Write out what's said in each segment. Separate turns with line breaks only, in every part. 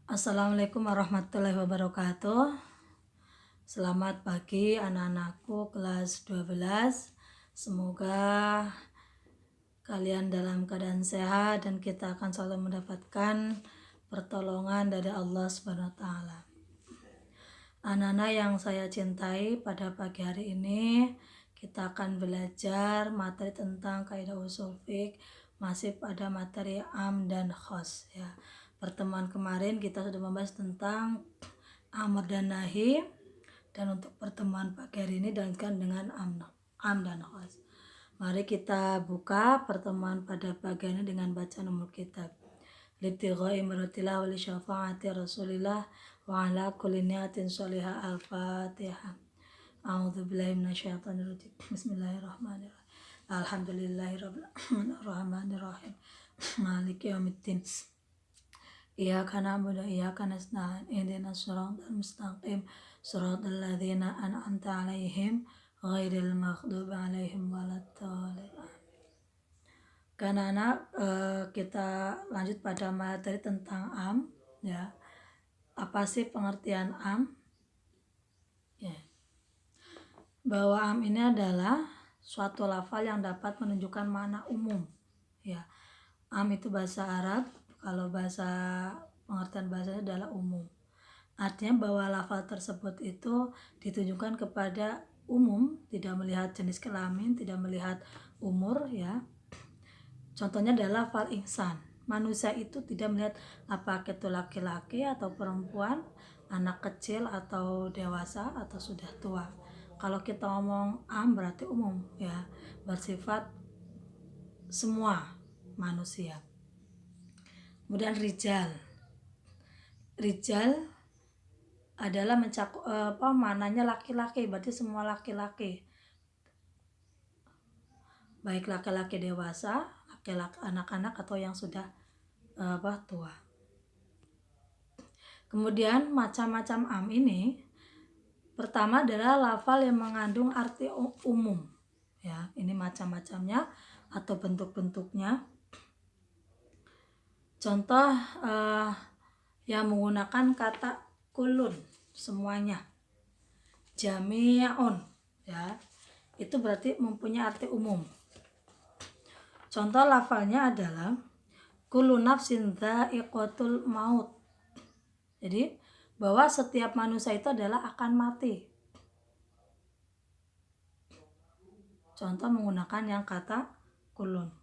Assalamualaikum warahmatullahi wabarakatuh. Selamat pagi anak-anakku kelas 12. Semoga kalian dalam keadaan sehat dan kita akan selalu mendapatkan pertolongan dari Allah Subhanahu wa taala. Anak-anak yang saya cintai, pada pagi hari ini kita akan belajar materi tentang kaidah ushul fiqh, masih pada materi am dan khos ya. Pertemuan kemarin kita sudah membahas tentang amr dan nahi, dan untuk pertemuan pagi hari ini dilanjutkan dengan am dan khos. Mari kita buka pertemuan pada pagi ini dengan baca nomor kitab. Libtighai maratilah wa li syafaati Rasulillah wa ala kulli niyatin sholihah. Al-Fatihah. A'udzu billahi minasyaitonir rajim. Bismillahirrahmanirrahim. Alhamdulillahirabbil alamin rahim. Maliki yaumiddin. Iyyaka na'budu wa iyyaka nasta'in. Ihdinas siratal mustaqim. Shiratal ladzina an'amta 'alaihim ghairil maghdubi 'alaihim waladdallin. Karena kita lanjut pada materi tentang am ya. Apa sih pengertian am? Ya. Bahwa am ini adalah suatu lafal yang dapat menunjukkan makna umum ya. Am itu bahasa Arab, kalau bahasa pengertian bahasanya adalah umum. Artinya bahwa lafal tersebut itu ditujukan kepada umum, tidak melihat jenis kelamin, tidak melihat umur ya. Contohnya adalah lafal insan. Manusia itu tidak melihat apakah itu laki-laki atau perempuan, anak kecil atau dewasa atau sudah tua. Kalau kita ngomong am berarti umum ya, bersifat semua manusia. Kemudian rijal. Rijal adalah mencakup mananya laki-laki, berarti semua laki-laki. Baik laki-laki dewasa, laki-laki anak-anak atau yang sudah tua. Kemudian macam-macam am ini, pertama adalah lafal yang mengandung arti umum ya. Ini macam-macamnya atau bentuk-bentuknya. Contoh yang menggunakan kata kulun, semuanya. Jami'un ya, itu berarti mempunyai arti umum. Contoh lafalnya adalah kullu nafsin dha'iqatul maut. Jadi bahwa setiap manusia itu adalah akan mati. Contoh menggunakan yang kata kulun.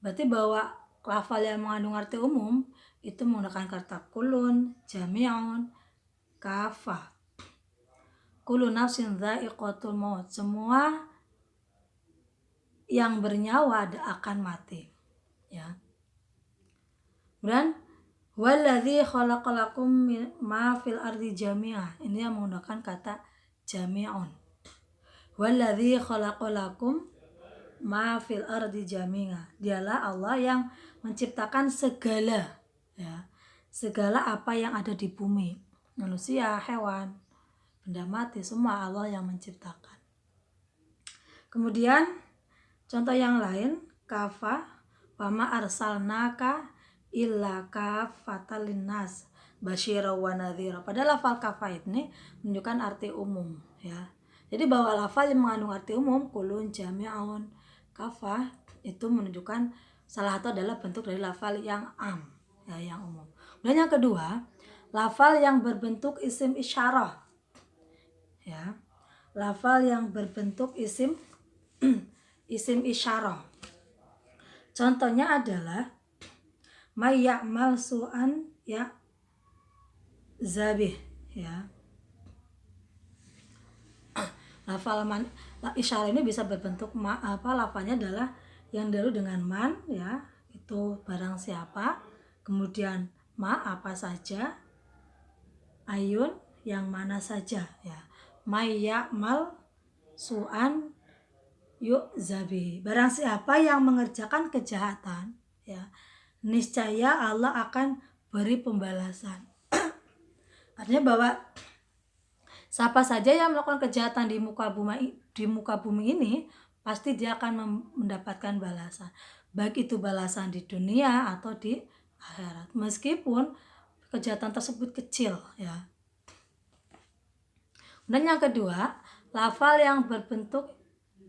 Berarti bahwa lafal yang mengandung arti umum itu menggunakan kata kulun, jami'un, kafa. Kullu nafsin dha'iqatul maut. Semua yang bernyawa akan mati ya. Kemudian walladzi khalaqalakum ma fil ardi jami'a. Ini yang menggunakan kata jami'un. Walladzi khalaqalakum ma fil ardi jami'a. Dialah Allah yang menciptakan segala ya. Segala apa yang ada di bumi. Manusia, hewan, benda mati, semua Allah yang menciptakan. Kemudian contoh yang lain, kafa wa ma arsalnaka illa kafatan linnas basyira wa nadhira. Pada lafal kafa ini menunjukkan arti umum ya. Jadi bahwa lafal yang mengandung arti umum kulun, jami'un, kafa itu menunjukkan salah satu adalah bentuk dari lafal yang am ya, yang umum. Dan yang kedua, lafal yang berbentuk isim isyarah ya. Lafal yang berbentuk isim isyarah. Contohnya adalah may ya'mal su'an ya zabih ya. Lafal isyarah ini bisa berbentuk lafalnya adalah yang dulu dengan man ya, itu barang siapa, kemudian ma apa saja, ayun yang mana saja ya. May ya'mal su'an yu'zabi, barang siapa yang mengerjakan kejahatan ya, niscaya Allah akan beri pembalasan. Artinya bahwa siapa saja yang melakukan kejahatan di muka bumi ini pasti dia akan mendapatkan balasan, baik itu balasan di dunia atau di akhirat. Meskipun kejahatan tersebut kecil ya. Dan yang kedua, lafal yang berbentuk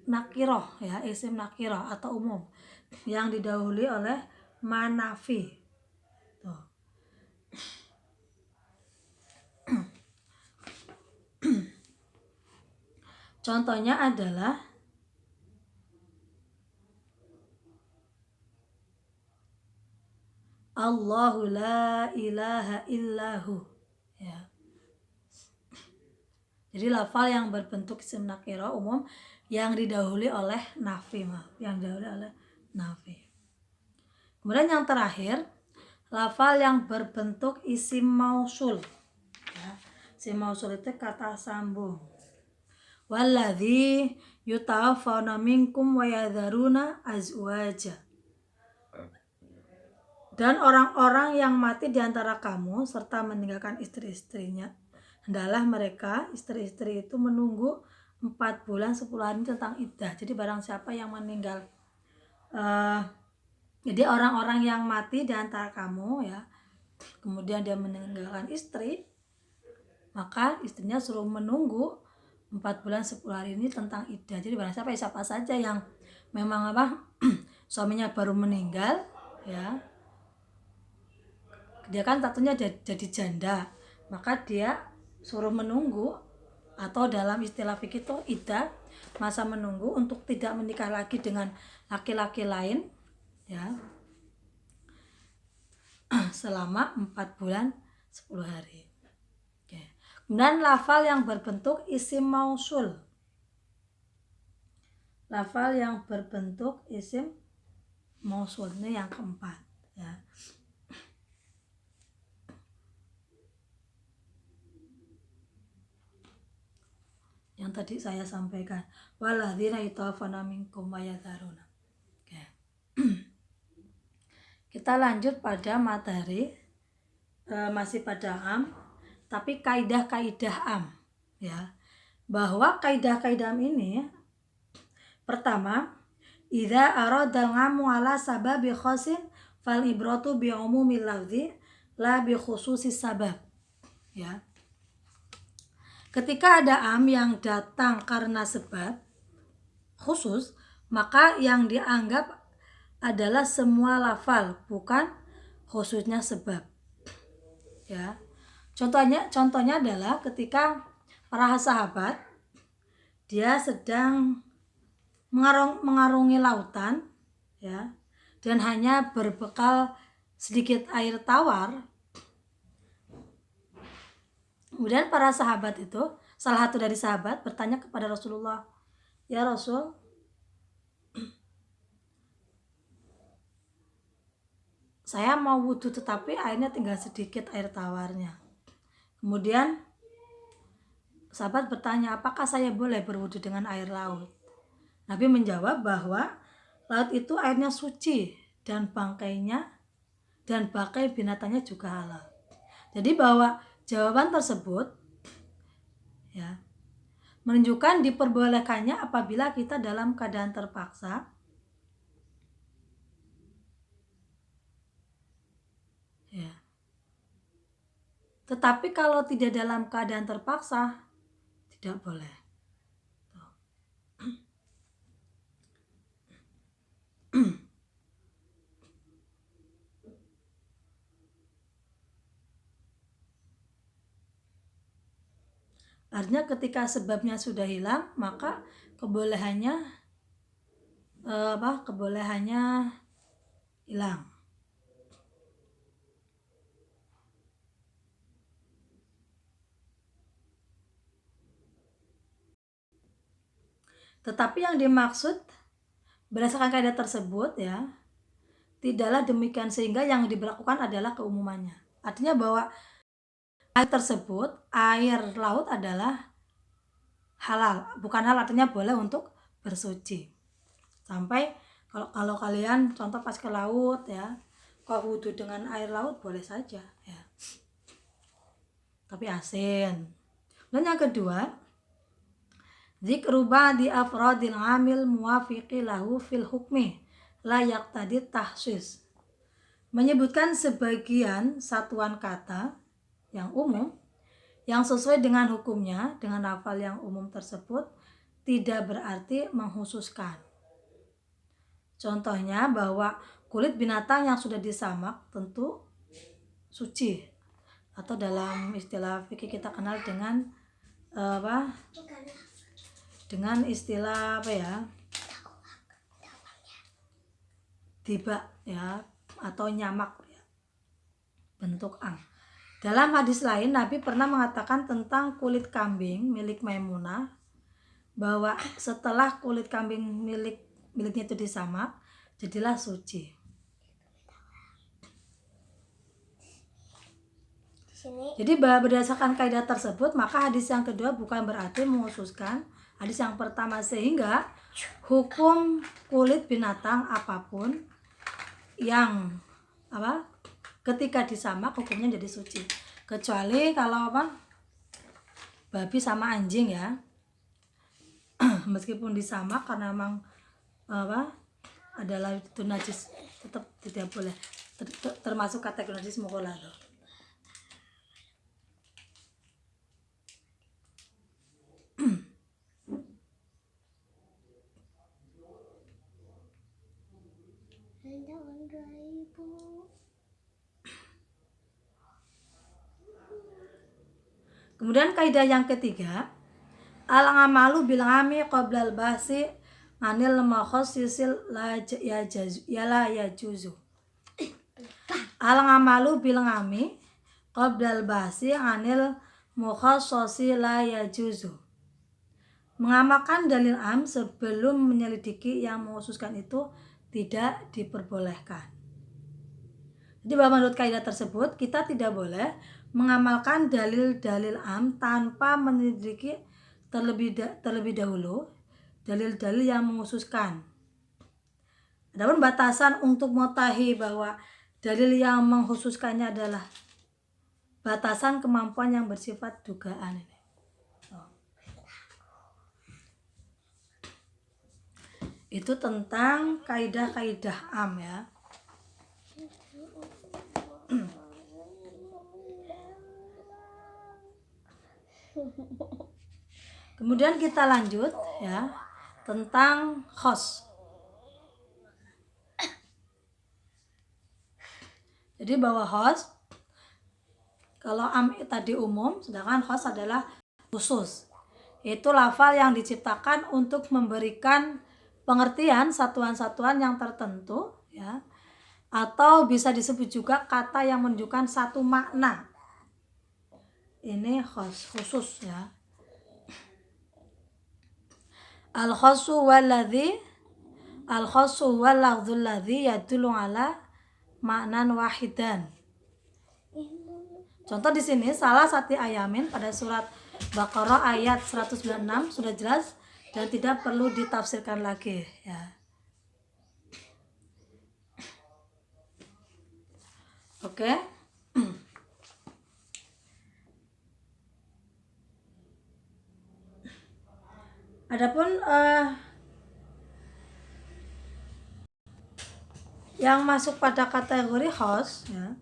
nakiroh ya, isim nakiroh atau umum yang didahului oleh manafi. Tuh. Contohnya adalah Allahu la ilaha illahu ya. Jadi lafal yang berbentuk isim nakiro umum yang didahului oleh nafi, yang didahului oleh nafi. Kemudian yang terakhir, lafal yang berbentuk isim mausul ya. Isim mausul itu kata sambung. Walladzi yutawaffawna minkum wa yadharuna azwaja. Dan orang-orang yang mati di antara kamu serta meninggalkan istri-istrinya, hendaklah mereka istri-istri itu menunggu 4 bulan 10 hari tentang iddah. Jadi barang siapa yang meninggal, jadi orang-orang yang mati di antara kamu ya, kemudian dia meninggalkan istri, maka istrinya suruh menunggu 4 bulan 10 hari ini tentang iddah. Jadi barang siapa saja yang memang suaminya baru meninggal ya, dia kan tentunya jadi janda, maka dia suruh menunggu, atau dalam istilah fikih itu iddah, masa menunggu untuk tidak menikah lagi dengan laki-laki lain ya, selama 4 bulan 10 hari. Oke. Kemudian lafal yang berbentuk isim mausul. Lafal yang berbentuk isim mausul ini yang keempat ya. Yang tadi saya sampaikan, waladzina yatawaffawna minkum wa yadharuna. Oke. Kita lanjut pada materi, masih pada am, tapi kaidah-kaidah am ya. Bahwa kaidah-kaidah am ini, pertama, idza aradal ngamu ala sababi khosin fal ibratu bi umumil lafzi la bi khususis sabab ya. Ketika ada am yang datang karena sebab khusus, maka yang dianggap adalah semua lafal, bukan khususnya sebab. Ya. Contohnya adalah ketika para sahabat dia sedang mengarungi lautan ya, dan hanya berbekal sedikit air tawar. Kemudian para sahabat itu, salah satu dari sahabat bertanya kepada Rasulullah, ya Rasul, saya mau wudhu tetapi airnya tinggal sedikit air tawarnya. Kemudian sahabat bertanya, apakah saya boleh berwudhu dengan air laut? Nabi menjawab bahwa laut itu airnya suci dan bangkai binatangnya juga halal. Jadi bahwa jawaban tersebut ya menunjukkan diperbolehkannya apabila kita dalam keadaan terpaksa ya. Tetapi kalau tidak dalam keadaan terpaksa tidak boleh. Artinya ketika sebabnya sudah hilang, maka kebolehannya hilang. Tetapi yang dimaksud berdasarkan kaidah tersebut ya, tidaklah demikian, sehingga yang diberlakukan adalah keumumannya. Artinya bahwa air tersebut, air laut adalah halal, bukan halal artinya boleh untuk bersuci. Sampai kalau kalian contoh pas ke laut ya, kok wudhu dengan air laut boleh saja ya, tapi asin. Dan yang kedua, dzikru ba'di afradil amil muwafiqi lahu fil hukmi la yaqtadi tahsis. Menyebutkan sebagian satuan kata yang umum yang sesuai dengan hukumnya dengan lafal yang umum tersebut tidak berarti menghususkan. Contohnya bahwa kulit binatang yang sudah disamak tentu suci, atau dalam istilah fikih kita kenal dengan dengan istilah tiba ya, atau nyamak ya, bentuk ang. Dalam hadis lain Nabi pernah mengatakan tentang kulit kambing milik Maimunah bahwa setelah kulit kambing miliknya itu disamak jadilah suci. Jadi berdasarkan kaidah tersebut maka hadis yang kedua bukan berarti menghususkan hadis yang pertama, sehingga hukum kulit binatang apapun yang ketika disamak hukumnya jadi suci, kecuali kalau babi sama anjing ya, meskipun disamak karena memang adalah itu najis, tetap tidak boleh termasuk kategori najis mukhallah. Kemudian kaidah yang ketiga, al-amalu bil ami qabla al-bahsi anil makhassisil la yajuzu. Al-amalu bil ami qabla al-bahsi anil mukhassasi la yajuzu. Mengamalkan dalil am sebelum menyelidiki yang mengkhususkan itu tidak diperbolehkan. Jadi menurut kaidah tersebut kita tidak boleh mengamalkan dalil-dalil am tanpa menyelidiki terlebih dahulu dalil-dalil yang mengkhususkan. Adapun batasan untuk mengetahui bahwa dalil yang mengkhususkannya adalah batasan kemampuan yang bersifat dugaan ini. Itu tentang kaidah-kaidah am ya. Kemudian kita lanjut ya tentang khos. Jadi bahwa khos, kalau am tadi umum, sedangkan khos adalah khusus. Itu lafal yang diciptakan untuk memberikan pengertian satuan-satuan yang tertentu ya, atau bisa disebut juga kata yang menunjukkan satu makna. Ini khos, khusus ya. Al-khossu walladzi wal lafdzul ladzi yadullu ala ma'nan wahidan. Contoh di sini salah satu ayamin pada surat Baqarah ayat 196 sudah jelas dan tidak perlu ditafsirkan lagi ya. Oke. Adapun yang masuk pada kategori khos ya,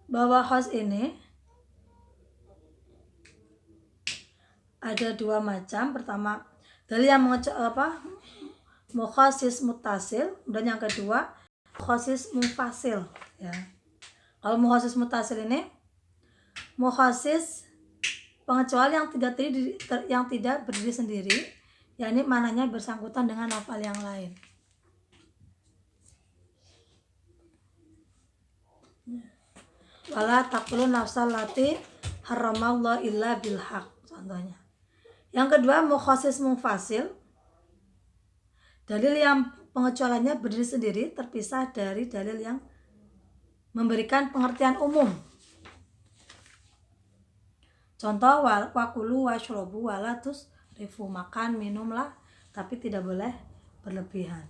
bahwa khos ini ada dua macam. Pertama, dalil yang mukhassis muttasil, dan yang kedua mukhassis munfasil ya. Kalau mukhassis muttasil ini mukhassis pengecualian yang tidak berdiri sendiri, yakni mananya bersangkutan dengan lafal yang lain. Wala taqulu nafsal lati haramallahu illa bil haq, contohnya. Yang kedua mukhassis munfasil, dalil yang pengecualiannya berdiri sendiri terpisah dari dalil yang memberikan pengertian umum. Contoh wakulu washrobu wala tusrifu, makan minumlah tapi tidak boleh berlebihan.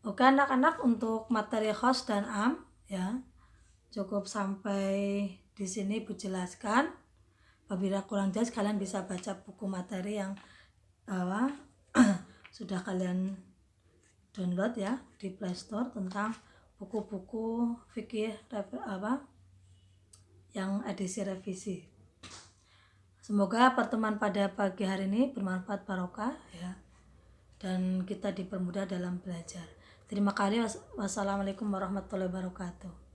Oke anak-anak, untuk materi khos dan am ya cukup sampai di sini Bu jelaskan. Apabila kurang jelas kalian bisa baca buku materi yang sudah kalian download ya di Playstore tentang buku-buku fikih yang edisi revisi. Semoga pertemuan pada pagi hari ini bermanfaat barokah ya, dan kita dipermudah dalam belajar. Terima kasih. Wassalamualaikum warahmatullahi wabarakatuh.